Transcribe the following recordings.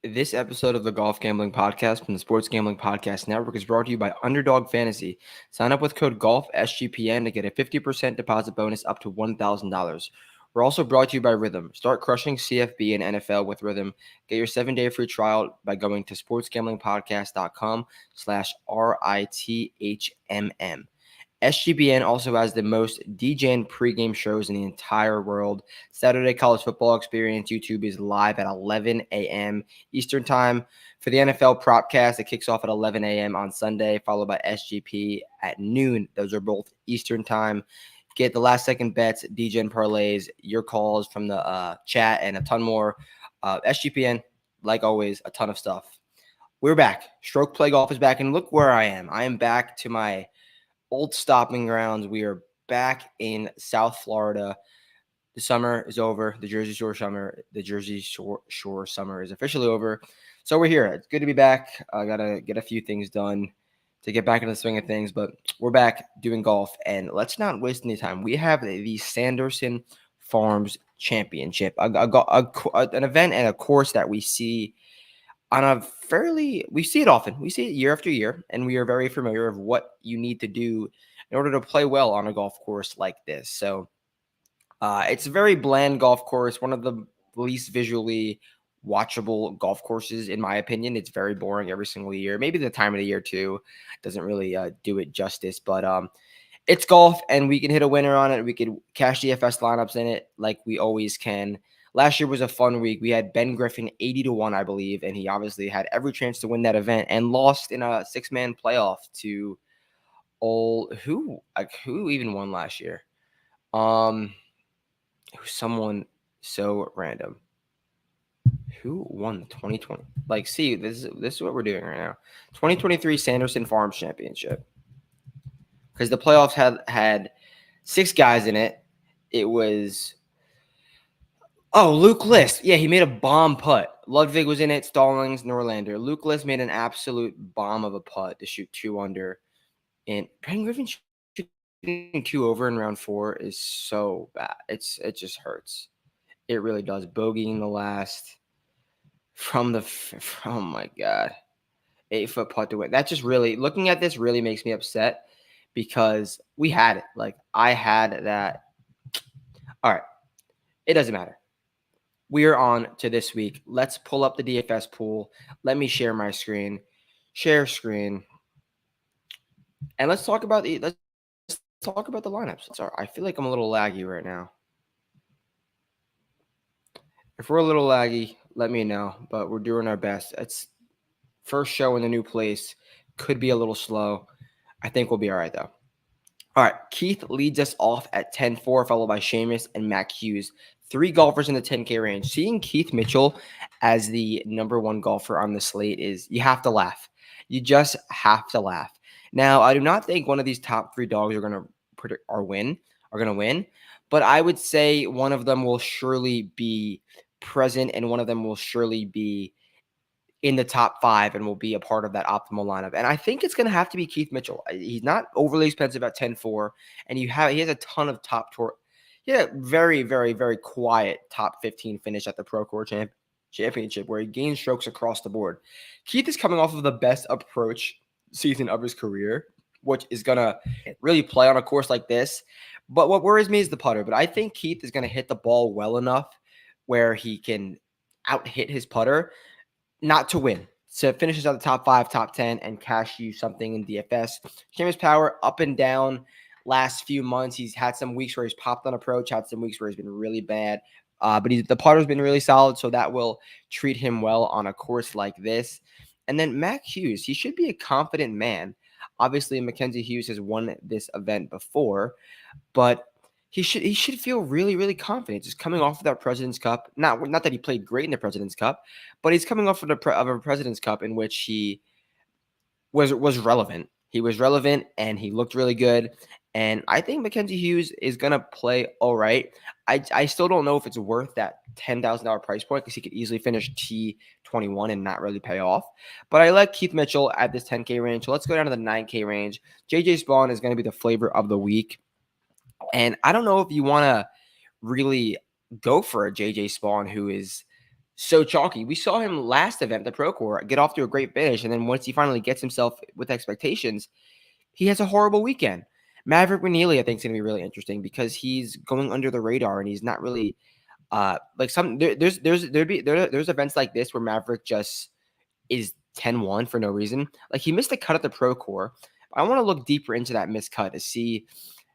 This episode of the Golf Gambling Podcast from the Sports Gambling Podcast Network is brought to you by Underdog Fantasy. Sign up with code GOLF SGPN to get a 50% deposit bonus up to $1,000. We're also brought to you by Rhythm. Start crushing CFB and NFL with Rhythm. Get your 7-day free trial by going to sportsgamblingpodcast.com/RITHMM. SGPN also has the most DJing pregame shows in the entire world. Saturday College Football Experience YouTube is live at 11 a.m. Eastern Time. For the NFL Propcast, it kicks off at 11 a.m. on Sunday, followed by SGP at noon. Those are both Eastern Time. Get the last-second bets, DJing parlays, your calls from the chat, and a ton more. SGPN, like always, a ton of stuff. We're back. Stroke Play Golf is back, and look where I am. I am back to my old stopping grounds. We are back in South Florida. The summer is over. The Jersey Shore summer is officially over. So we're here. It's good to be back. I got to get a few things done to get back into the swing of things, but we're back doing golf, and let's not waste any time. We have the Sanderson Farms Championship, an event and a course that we see we see it often. We see it year after year, and we are very familiar of what you need to do in order to play well on a golf course like this. So it's a very bland golf course, one of the least visually watchable golf courses, in my opinion. It's very boring every single year. Maybe the time of the year, too, doesn't really do it justice. But it's golf, and we can hit a winner on it. We could cash DFS lineups in it like we always can. Last year was a fun week. We had Ben Griffin 80-1, I believe, and he obviously had every chance to win that event and lost in a 6-man playoff to who even won last year? Someone so random. Who won the 2020? See, this is what we're doing right now. 2023 Sanderson Farms Championship. Because the playoffs had 6 guys in it. It was Luke List. Yeah, he made a bomb putt. Ludwig was in it, Stallings, Norlander. Luke List made an absolute bomb of a putt to shoot 2 under. And Ben Griffin shooting 2 over in round 4 is so bad. It just hurts. It really does. Bogeying the last oh my God. 8-foot putt to win. That just really, looking at this really makes me upset because we had it. I had that. All right. It doesn't matter. We are on to this week. Let's pull up the DFS pool. Let me share my screen. Share screen. And let's talk about the lineups. Sorry, I feel like I'm a little laggy right now. If we're a little laggy, let me know. But we're doing our best. It's first show in the new place. Could be a little slow. I think we'll be all right, though. All right, Keith leads us off at 10-4, followed by Seamus and Mac Hughes. 3 golfers in the 10K range. Seeing Keith Mitchell as the number 1 golfer on the slate you have to laugh. You just have to laugh. Now, I do not think one of these top 3 dogs are going to win, but I would say one of them will surely be present and one of them will surely be in the top 5 and will be a part of that optimal lineup. And I think it's going to have to be Keith Mitchell. He's not overly expensive at 10-4, and he has a ton of top tour. He had a very, very, very quiet top 15 finish at the ProCore Championship where he gained strokes across the board. Keith is coming off of the best approach season of his career, which is going to really play on a course like this. But what worries me is the putter. But I think Keith is going to hit the ball well enough where he can out-hit his putter, not to win. So finishes at the top 5, top 10, and cash you something in DFS. Seamus Power up and down last few months. He's had some weeks where he's popped on approach, had some weeks where he's been really bad. But the putter's been really solid, so that will treat him well on a course like this. And then Mac Hughes, he should be a confident man. Obviously, Mackenzie Hughes has won this event before, but he should feel really, really confident just coming off of that President's Cup. Not that he played great in the President's Cup, but he's coming off of a President's Cup in which he was relevant. He was relevant, and he looked really good. And I think Mackenzie Hughes is going to play all right. I still don't know if it's worth that $10,000 price point because he could easily finish T21 and not really pay off. But I like Keith Mitchell at this 10K range. So let's go down to the 9K range. JJ Spawn is going to be the flavor of the week. And I don't know if you want to really go for a JJ Spawn who is so chalky. We saw him last event, the Pro Tour, get off to a great finish, and then once he finally gets himself with expectations, he has a horrible weekend. Maverick McNeely, I think, is going to be really interesting because he's going under the radar and he's not really like there's events like this where Maverick just is 10-1 for no reason. Like he missed a cut at the Pro Tour. I want to look deeper into that missed cut to see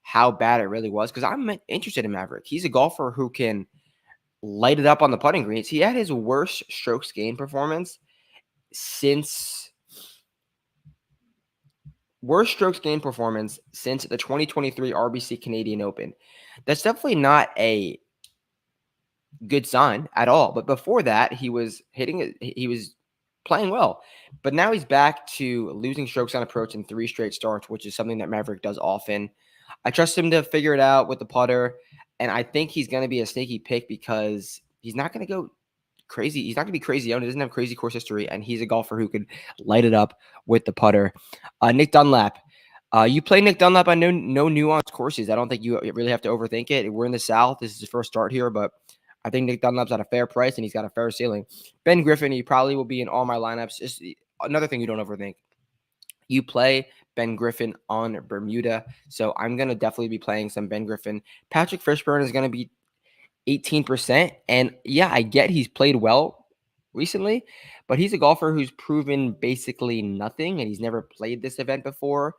how bad it really was because I'm interested in Maverick. He's a golfer who can light it up on the putting greens. He had his worst strokes gained performance since the 2023 RBC Canadian Open. That's definitely not a good sign at all. But before that, he was playing well. But now he's back to losing strokes on approach in 3 straight starts, which is something that Maverick does often. I trust him to figure it out with the putter, and I think he's going to be a sneaky pick because he's not going to go crazy. He's not going to be crazy owned. He doesn't have crazy course history, and he's a golfer who could light it up with the putter. Nick Dunlap. You play Nick Dunlap on no nuanced courses. I don't think you really have to overthink it. We're in the South. This is his first start here, but I think Nick Dunlap's at a fair price, and he's got a fair ceiling. Ben Griffin, he probably will be in all my lineups. Just another thing you don't overthink. You play Ben Griffin on Bermuda, so I'm going to definitely be playing some Ben Griffin. Patrick Fishburne is going to be 18%, and yeah, I get he's played well recently, but he's a golfer who's proven basically nothing, and he's never played this event before.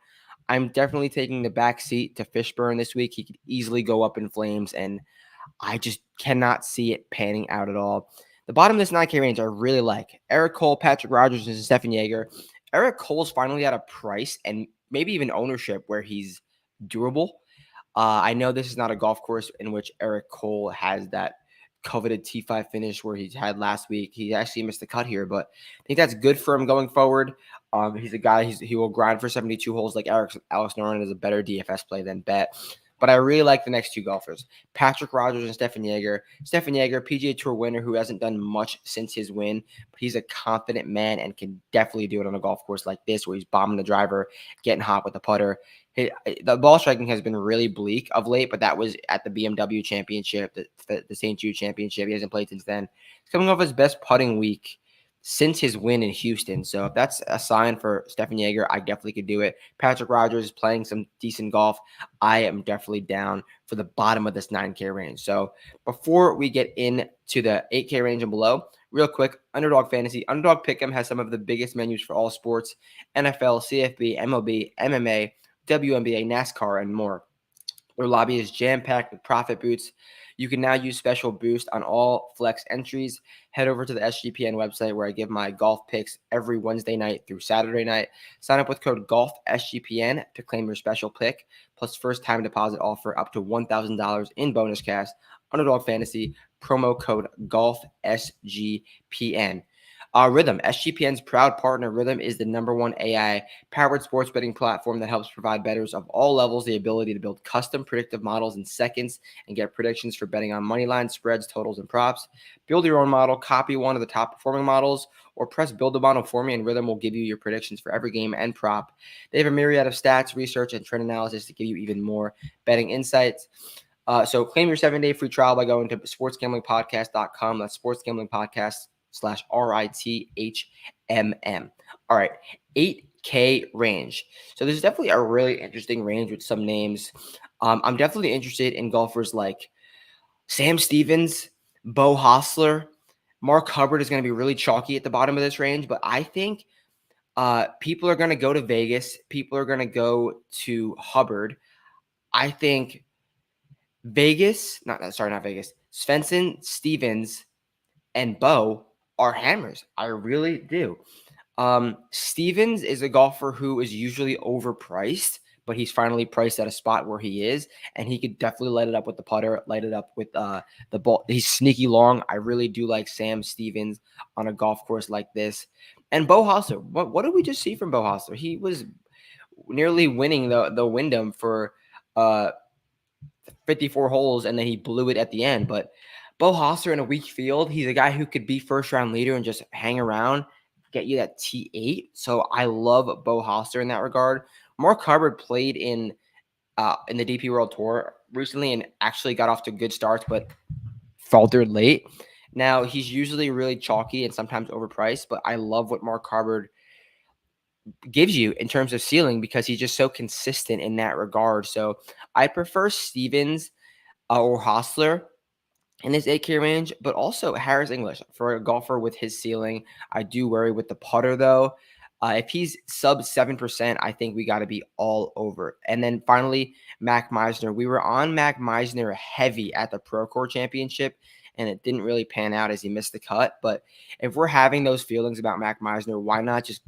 I'm definitely taking the back seat to Fishburne this week. He could easily go up in flames, and I just cannot see it panning out at all. The bottom of this 9K range I really like. Eric Cole, Patrick Rogers, and Stefan Jaeger. Eric Cole's finally at a price and maybe even ownership where he's durable. I know this is not a golf course in which Eric Cole has that coveted T5 finish where he had last week. He actually missed the cut here, but I think that's good for him going forward. He's a guy, he will grind for 72 holes like Alex Noren is a better DFS play than Bet. But I really like the next 2 golfers, Patrick Rogers and Stefan Jaeger. Stefan Jaeger, PGA Tour winner who hasn't done much since his win, but he's a confident man and can definitely do it on a golf course like this where he's bombing the driver, getting hot with the putter. The ball striking has been really bleak of late, but that was at the BMW Championship, the St. Jude Championship. He hasn't played since then. He's coming off his best putting week since his win in Houston. So if that's a sign for Stefan Jaeger, I definitely could do it. Patrick Rogers is playing some decent golf. I am definitely down for the bottom of this 9K range. So before we get into the 8K range and below, real quick, Underdog Fantasy. Underdog Pick'em has some of the biggest menus for all sports, NFL, CFB, MLB, MMA, WNBA, NASCAR, and more. Their lobby is jam-packed with profit boosts. You can now use special boost on all flex entries. Head over to the SGPN website where I give my golf picks every Wednesday night through Saturday night. Sign up with code GOLFSGPN to claim your special pick, plus first-time deposit offer up to $1,000 in bonus cash. Underdog Fantasy, promo code GOLFSGPN. Rhythm, SGPN's proud partner. Rhythm is the #1 AI-powered sports betting platform that helps provide bettors of all levels the ability to build custom predictive models in seconds and get predictions for betting on money lines, spreads, totals, and props. Build your own model, copy one of the top-performing models, or press Build a Model for me, and Rhythm will give you your predictions for every game and prop. They have a myriad of stats, research, and trend analysis to give you even more betting insights. So claim your 7-day free trial by going to sportsgamblingpodcast.com. That's sportsgamblingpodcast.com/RITHMM. All right, 8K range. So there's definitely a really interesting range with some names. I'm definitely interested in golfers like Sam Stevens, Bo Hostler. Mark Hubbard is going to be really chalky at the bottom of this range, but I think people are going to go to Vegas. People are going to go to Hubbard. I think not Vegas. Svensson, Stevens, and Bo are hammers. I really do. Stevens is a golfer who is usually overpriced, but he's finally priced at a spot where he is, and he could definitely light it up with the putter, light it up with the ball. He's sneaky long. I really do like Sam Stevens on a golf course like this. And Bo Hostler, what did we just see from Bo Hostler? He was nearly winning the Wyndham for 54 holes, and then he blew it at the end. But Bo Hostler in a weak field, he's a guy who could be first-round leader and just hang around, get you that T8. So I love Bo Hostler in that regard. Mark Hubbard played in the DP World Tour recently and actually got off to good starts, but faltered late. Now, he's usually really chalky and sometimes overpriced, but I love what Mark Hubbard gives you in terms of ceiling because he's just so consistent in that regard. So I prefer Stevens or Hostler in his 8K range, but also Harris English for a golfer with his ceiling. I do worry with the putter though. If he's sub 7%, I think we got to be all over. And then finally, Mac Meisner. We were on Mac Meisner heavy at the Pro Core Championship, and it didn't really pan out as he missed the cut. But if we're having those feelings about Mac Meisner, why not just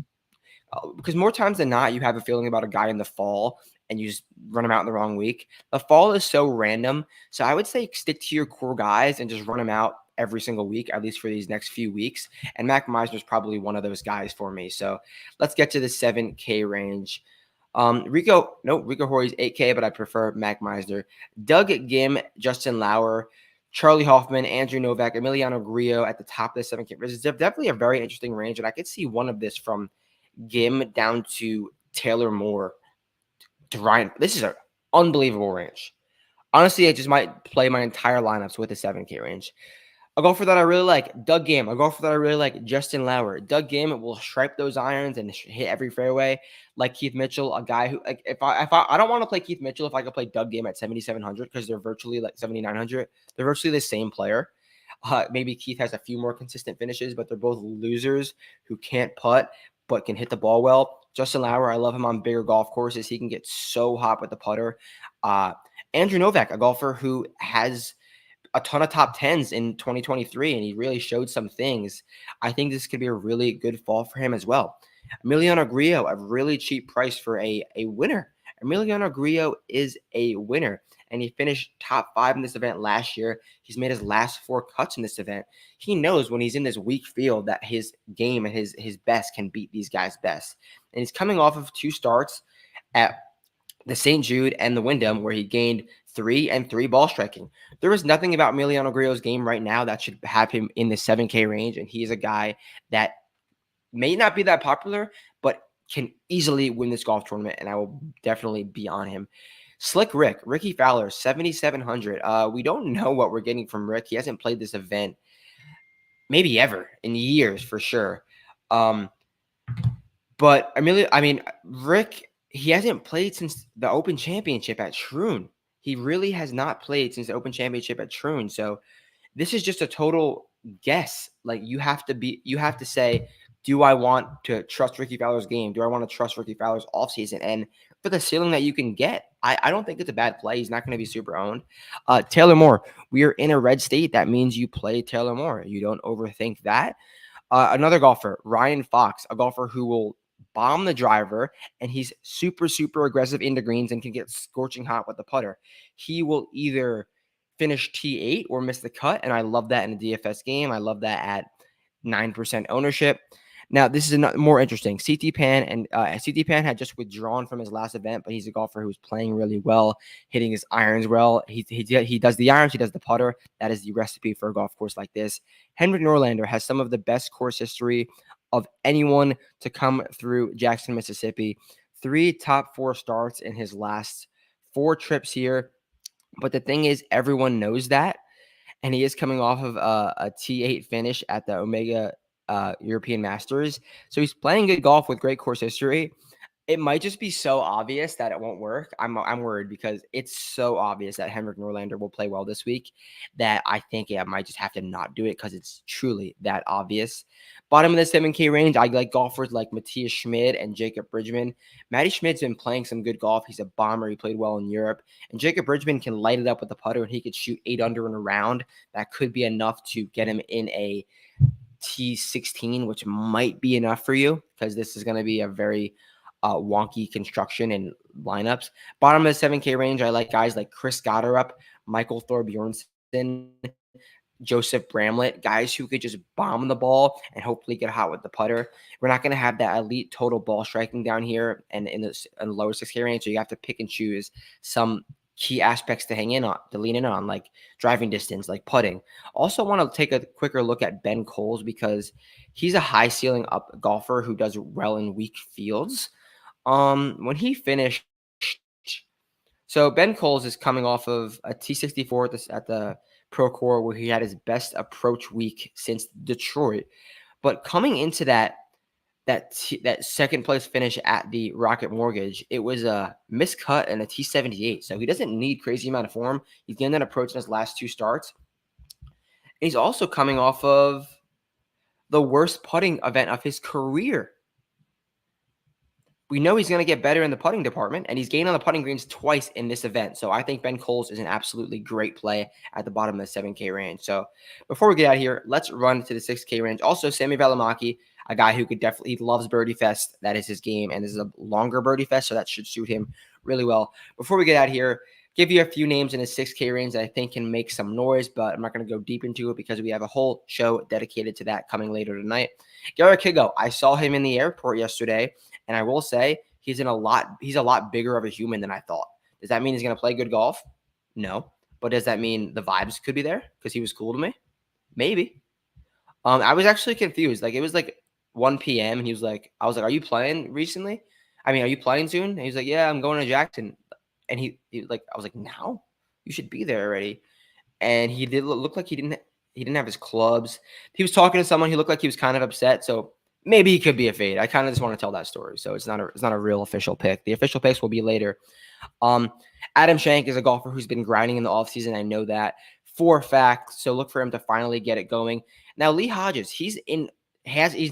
because more times than not, you have a feeling about a guy in the fall and you just run him out in the wrong week. The fall is so random. So I would say stick to your core guys and just run them out every single week, at least for these next few weeks. And Mac Meisner is probably one of those guys for me. So let's get to the 7K range. Rico Horry's 8K, but I prefer Mac Meisner. Doug Gim, Justin Lauer, Charlie Hoffman, Andrew Novak, Emiliano Grillo at the top of the 7K. This is definitely a very interesting range, and I could see one of this from Gim down to Taylor Moore to Ryan. This is an unbelievable range. Honestly, I just might play my entire lineups with a 7K range. A golfer that I really like, Doug Gim. A golfer that I really like, Justin Lauer. Doug Gim will stripe those irons and hit every fairway like Keith Mitchell. A guy who, like, if I don't want to play Keith Mitchell if I could play Doug Gim at 7,700 because they're virtually like 7,900. They're virtually the same player. Maybe Keith has a few more consistent finishes, but they're both losers who can't putt but can hit the ball well. Justin Lauer, I love him on bigger golf courses. He can get so hot with the putter. Andrew Novak, a golfer who has a ton of top 10s in 2023, and he really showed some things. I think this could be a really good fall for him as well. Emiliano Grillo, a really cheap price for a winner. Emiliano Grillo is a winner, and he finished top 5 in this event last year. He's made his last 4 cuts in this event. He knows when he's in this weak field that his game and his best can beat these guys' best. And he's coming off of 2 starts at the St. Jude and the Wyndham, where he gained 3 and 3 ball striking. There is nothing about Emiliano Grillo's game right now that should have him in the 7K range, and he's a guy that may not be that popular, but can easily win this golf tournament, and I will definitely be on him. Slick Ricky Fowler, 7,700. We don't know what we're getting from Rick. He hasn't played this event maybe ever in years for sure. But Rick, he hasn't played since the Open Championship at Troon. He really has not played since the Open Championship at Troon. So this is just a total guess. Like you have to say, do I want to trust Ricky Fowler's game? Do I want to trust Ricky Fowler's offseason? And for the ceiling that you can get, I don't think it's a bad play. He's not going to be super owned. Taylor Moore, we are in a red state. That means you play Taylor Moore. You don't overthink that. Another golfer, Ryan Fox, a golfer who will bomb the driver, and he's super, super aggressive into greens and can get scorching hot with the putter. He will either finish T8 or miss the cut, and I love that in a DFS game. I love that at 9% ownership. Now, this is more interesting. CT Pan had just withdrawn from his last event, but he's a golfer who's playing really well, hitting his irons well. He does the irons, he does the putter. That is the recipe for a golf course like this. Henrik Norlander has some of the best course history of anyone to come through Jackson, Mississippi. 3 top 4 starts in his last 4 trips here. But the thing is, everyone knows that. And he is coming off of a T8 finish at the Omega European Masters. So he's playing good golf with great course history. It might just be so obvious that it won't work. I'm worried because it's so obvious that Henrik Norlander will play well this week that I think I might just have to not do it because it's truly that obvious. Bottom of the 7K range, I like golfers like Matthias Schmid and Jacob Bridgman. Matty Schmid's been playing some good golf. He's a bomber. He played well in Europe. And Jacob Bridgman can light it up with the putter, and he could shoot 8 under in a round. That could be enough to get him in a T16, which might be enough for you because this is going to be a very wonky construction and lineups. Bottom of the 7K range, I like guys like Chris Gotterup, Michael Thorbjornsen, Joseph Bramlett, guys who could just bomb the ball and hopefully get hot with the putter. We're not going to have that elite total ball striking down here and in the lower 6K range, so you have to pick and choose some key aspects to lean in on, like driving distance, like putting. Also want to take a quicker look at Ben Coles because he's a high ceiling up golfer who does well in weak fields. When he finished, so Ben Coles is coming off of a T64 at the Procore, where he had his best approach week since Detroit. But coming into that second place finish at the Rocket Mortgage, it was a miscut and a T78. So he doesn't need crazy amount of form. He's getting that approach in his last 2 starts. He's also coming off of the worst putting event of his career. We know he's going to get better in the putting department, and he's gained on the putting greens twice in this event. So I think Ben Coles is an absolutely great play at the bottom of the 7K range. So before we get out of here, let's run to the 6K range. Also, Sammy Valimaki, a guy who could definitely, he loves Birdie Fest. That is his game, and this is a longer Birdie Fest, so that should suit him really well. Before we get out of here, give you a few names in the 6K range that I think can make some noise, but I'm not going to go deep into it because we have a whole show dedicated to that coming later tonight. Garrett Kigo, I saw him in the airport yesterday, and I will say he's a lot bigger of a human than I thought. Does that mean he's going to play good golf? No. But does that mean the vibes could be there because he was cool to me? Maybe. I was actually confused. Like, it was like 1 p.m. and I was like, are you playing recently? Are you playing soon? And he was like, yeah, I'm going to Jackson. And he was like, I was like, now? You should be there already. And he did look like he didn't have his clubs. He was talking to someone. He looked like he was kind of upset. So maybe he could be a fade. I kind of just want to tell that story. So it's not a real official pick. The official picks will be later. Adam Schenk is a golfer who's been grinding in the offseason. I know that for a fact. So look for him to finally get it going. Now, Lee Hodges, he's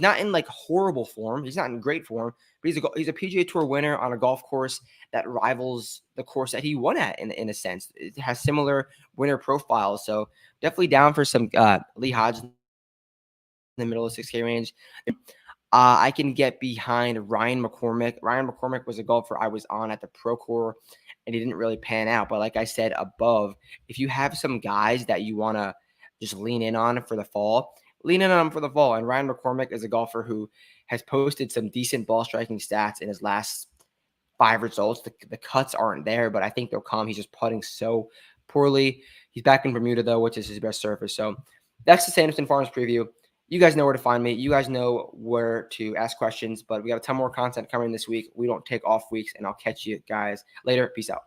not in like horrible form. He's not in great form, but he's a PGA Tour winner on a golf course that rivals the course that he won at in a sense. It has similar winner profiles. So definitely down for some Lee Hodges in the middle of the 6K range. I can get behind Ryan McCormick. Ryan McCormick was a golfer I was on at the Procore, and he didn't really pan out. But like I said above, if you have some guys that you want to just lean in on for the fall, lean in on them for the fall. And Ryan McCormick is a golfer who has posted some decent ball striking stats in his last 5 results. The cuts aren't there, but I think they'll come. He's just putting so poorly. He's back in Bermuda, though, which is his best surface. So that's the Sanderson Farms preview. You guys know where to find me. You guys know where to ask questions, but we got a ton more content coming this week. We don't take off weeks, and I'll catch you guys later. Peace out.